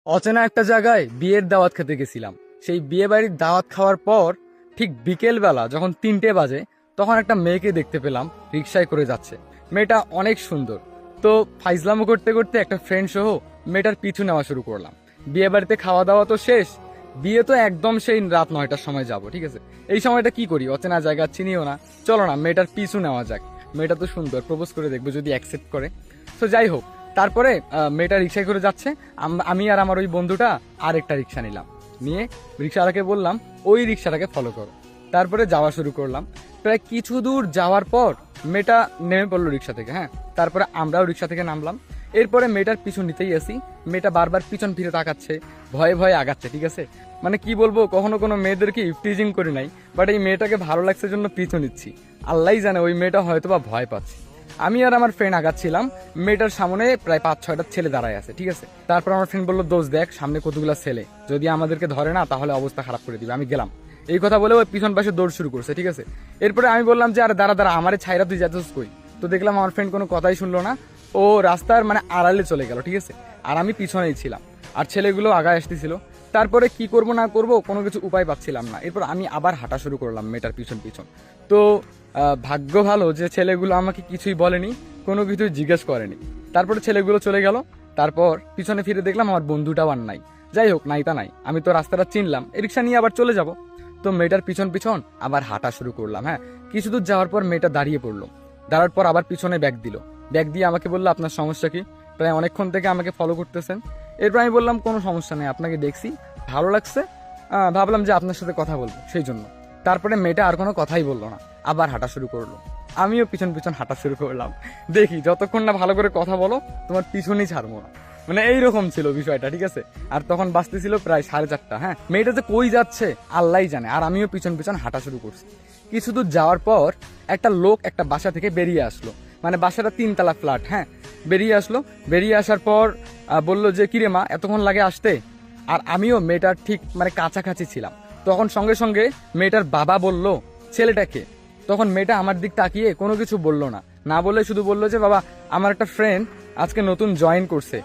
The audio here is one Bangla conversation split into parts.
অচেনা একটা জায়গায় বিয়ের দাওয়াত খেতে গেছিলাম। সেই বিয়ে বাড়ির দাওয়াত খাওয়ার পর ঠিক বিকেল বেলা যখন 3টে বাজে, তখন একটা মেয়েকে দেখতে পেলাম রিক্সায় করে যাচ্ছে। মেয়েটা অনেক সুন্দর। তো ফাইজলামো করতে করতে একটা ফ্রেন্ড সহ মেয়েটার পিছু নেওয়া শুরু করলাম। বিয়ে বাড়িতে খাওয়া দাওয়া তো শেষ, বিয়ে তো একদম সেই রাত 9টার সময় যাব, ঠিক আছে। এই সময়টা কি করি, অচেনা জায়গা চিনিও না, চলো না মেয়েটার পিছু নেওয়া যাক। মেয়েটা তো সুন্দর, প্রপোজ করে দেখবো যদি অ্যাকসেপ্ট করে। তো যাই হোক, তারপরে মেয়েটা রিক্সায় করে যাচ্ছে। আমি আর আমার ওই বন্ধুটা আর একটা রিক্সা নিলাম, নিয়ে রিক্সাওয়ালাকে বললাম ওই রিক্সাটাকে ফলো করো। তারপরে যাওয়া শুরু করলাম। প্রায় কিছু দূর যাওয়ার পর মেয়েটা নেমে পড়লো রিক্সা থেকে। হ্যাঁ, তারপরে আমরাও রিক্সা থেকে নামলাম। এরপরে মেয়েটার পিছু নিতেই আসি। মেয়েটা বারবার পিছন ফিরে তাকাচ্ছে, ভয়ে ভয়ে আগাচ্ছে, ঠিক আছে। মানে কি বলবো, কখনো কোনো মেয়েদেরকে ইফটিজিং করি নাই, বাট এই মেয়েটাকে ভালো লাগছে জন্য পিছু নিচ্ছি। আল্লাহই জানে ওই মেয়েটা হয়তো বা ভয় পাচ্ছে। আমি আর আমার ফ্রেন্ড আগাচ্ছিলাম, মেয়েটার সামনে প্রায় 5-6টা ছেলে দাঁড়ায় আছে, ঠিক আছে। তারপর আমার ফ্রেন্ড বললো, দোস্ত দেখ সামনে কতগুলা ছেলে, যদি আমাদেরকে ধরে না তাহলে অবস্থা খারাপ করে দিবে। আমি গেলাম, এই কথা বলে ওই পিছন পাশে দৌড় শুরু করছে, ঠিক আছে। এরপরে আমি বললাম যে আরে দাঁড়া দাঁড়া, আমারে ছাইরা তুই যাচ্ছিস কই? তো দেখলাম আমার ফ্রেন্ড কোনো কথাই শুনলো না, ও রাস্তার মানে আড়ালে চলে গেল, ঠিক আছে। আর আমি পিছনেই ছিলাম, আর ছেলেগুলো আগায় আসতেছিল। তারপরে কি করব না করব কোনো কিছু উপায় পাচ্ছিলাম না। এরপর আমি আবার হাঁটা শুরু করলাম মেয়েটার পিছন পিছন। তো ভাগ্য ভালো যে ছেলেগুলো আমাকে কিছুই বলেনি, কোনো কিছুই জিজ্ঞেস করেনি। তারপরে ছেলেগুলো চলে গেল। তারপর পিছনে ফিরে দেখলাম আমার বন্ধুটাও আর নাই। যাই হোক, নাই তা নাই, আমি তো রাস্তাটা চিনলাম, রিক্সা নিয়ে আবার চলে যাব। তো মেয়েটার পিছন পিছন আবার হাঁটা শুরু করলাম। হ্যাঁ, কিছু দূর যাওয়ার পর মেয়েটা দাঁড়িয়ে পড়লো। দাঁড়ার পর আবার পিছনে ব্যাগ দিল, ব্যাগ দিয়ে আমাকে বললো আপনার সমস্যা কি, প্রায় অনেকক্ষণ থেকে আমাকে ফলো করতেছেন। এরপর আমি বললাম কোনো সমস্যা নেই, আপনাকে দেখছি ভালো লাগছে, ভাবলাম যে আপনার সাথে কথা বলবো সেই জন্য। তারপরে মেয়েটা আর কোনো কথাই বললো না, আবার হাঁটা শুরু করলো। আমিও পিছন পিছন হাঁটা শুরু করলাম। দেখি যতক্ষণ না ভালো করে কথা বলো তোমার পিছনই ছাড়বো না, মানে এইরকম ছিল বিষয়টা, ঠিক আছে। আর তখন বাজতেছিল প্রায় 4:30। হ্যাঁ, মেয়েটা যে কই যাচ্ছে আল্লাহই জানে, আর আমিও পিছন পিছন হাঁটা শুরু করছি। কিছু দূর যাওয়ার পর একটা লোক একটা বাসা থেকে বেরিয়ে আসলো, মানে বাসাটা 3তলা ফ্ল্যাট। হ্যাঁ, বেরিয়ে আসলো। বেরিয়ে আসার পর বললো যে কিরে মা এতক্ষণ লাগে আসতে। আর আমিও মেয়েটার ঠিক মানে কাছাকাছি ছিলাম। তখন সঙ্গে সঙ্গে মেয়েটার বাবা বলল ছেলেটাকে। তখন মেয়েটা আমার দিক তাকিয়ে কোনো কিছু বললো না, না বলে শুধু বললো যে বাবা আমার একটা ফ্রেন্ড আজকে নতুন জয়েন করছে,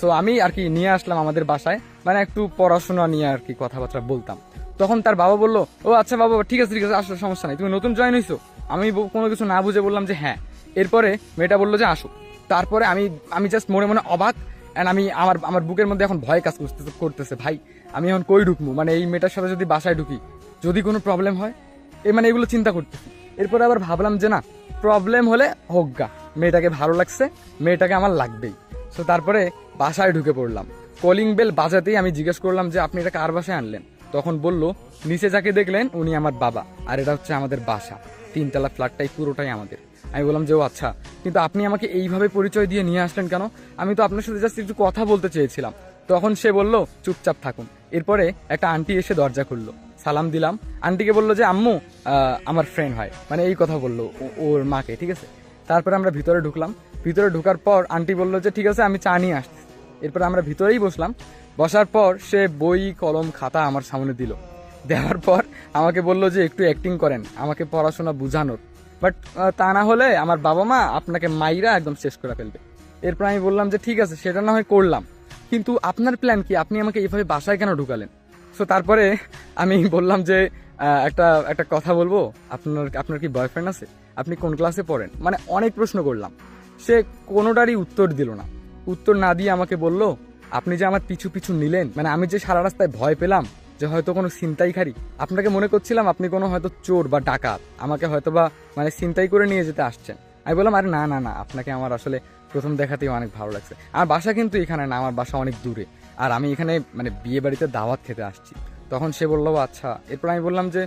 সো আমি আর কি নিয়ে আসলাম আমাদের বাসায়, মানে একটু পড়াশোনা নিয়ে আর কি কথাবার্তা বলতাম। তখন তার বাবা বললো ও আচ্ছা বাবা, ঠিক আছে ঠিক আছে, আসো, সমস্যা নাই, তুমি নতুন জয়েন হয়েছো। আমি কোনো কিছু না বুঝে বললাম যে হ্যাঁ। এরপরে মেয়েটা বললো যে আসো। তারপরে আমি আমি জাস্ট মনে মনে অবাক। অ্যান্ড আমি আমার আমার বুকের মধ্যে এখন ভয় কাজ করতেছে ভাই। আমি এখন কই ঢুকবো, মানে এই মেয়েটার সাথে যদি বাসায় ঢুকি, যদি কোনো প্রবলেম হয়, মানে এগুলো চিন্তা করতেছি। এরপরে আবার ভাবলাম যে না, প্রবলেম হলে হোক গা, মেয়েটাকে ভালো লাগছে, মেয়েটাকে আমার লাগবেই। সো তারপরে বাসায় ঢুকে পড়লাম। কলিং বেল বাজাতেই আমি জিজ্ঞেস করলাম যে আপনি এটা কার বাসায় আনলেন। তখন বলল নিচে যাকে দেখলেন উনি আমার বাবা, আর এটা হচ্ছে আমাদের বাসা, 3তলা ফ্ল্যাটটাই পুরোটাই আমাদের। আমি বললাম যে ও আচ্ছা, কিন্তু আপনি আমাকে এইভাবে পরিচয় দিয়ে নিয়ে আসলেন কেন? আমি তো আপনার সাথে জাস্ট একটু কথা বলতে চেয়েছিলাম। তখন সে বলল চুপচাপ থাকুন। এরপরে একটা আন্টি এসে দরজা খুললো, সালাম দিলাম। আন্টিকে বললো যে আম্মু আমার ফ্রেন্ড হয়, মানে এই কথা বললো ওর মাকে, ঠিক আছে। তারপরে আমরা ভিতরে ঢুকলাম। ভিতরে ঢোকার পর আন্টি বললো যে ঠিক আছে আমি চা নিয়ে আসছি। এরপর আমরা ভিতরেই বসলাম। বসার পর সে বই কলম খাতা আমার সামনে দিল। দেওয়ার পর আমাকে বললো যে একটু অ্যাক্টিং করেন, আমাকে পড়াশোনা বুঝানোর, বাট তা না হলে আমার বাবা মা আপনাকে মাইরা একদম শেষ করে ফেলবে। এরপর আমি বললাম যে ঠিক আছে সেটা না হয় করলাম, কিন্তু আপনার প্ল্যান কি, আপনি আমাকে এইভাবে বাসায় কেন ঢুকালেন? সো তারপরে আমি বললাম যে একটা একটা কথা বলবো, আপনার আপনার কি বয়ফ্রেন্ড আছে, আপনি কোন ক্লাসে পড়েন, মানে অনেক প্রশ্ন করলাম। সে কোনোটারই উত্তর দিল না। উত্তর না দিয়ে আমাকে বলল আপনি যে আমার পিছু পিছু নিলেন, মানে আমি যে সারা রাস্তায় ভয় পেলাম যে হয়তো কোনো ছিনতাইকারী, আপনাকে মনে করছিলাম আপনি কোনো হয়তো চোর বা ডাকাত, আমাকে হয়তো বা মানে ছিনতাই করে নিয়ে যেতে আসছেন। আমি বললাম আরে না না না, আপনাকে আমার আসলে প্রথম দেখাতেই অনেক ভালো লাগছে। আমার বাসা কিন্তু এখানে না, আমার বাসা অনেক দূরে, আর আমি এখানে মানে বিয়ে বাড়িতে দাওয়াত খেতে আসছি। তখন সে বললো আচ্ছা। এরপর আমি বললাম যে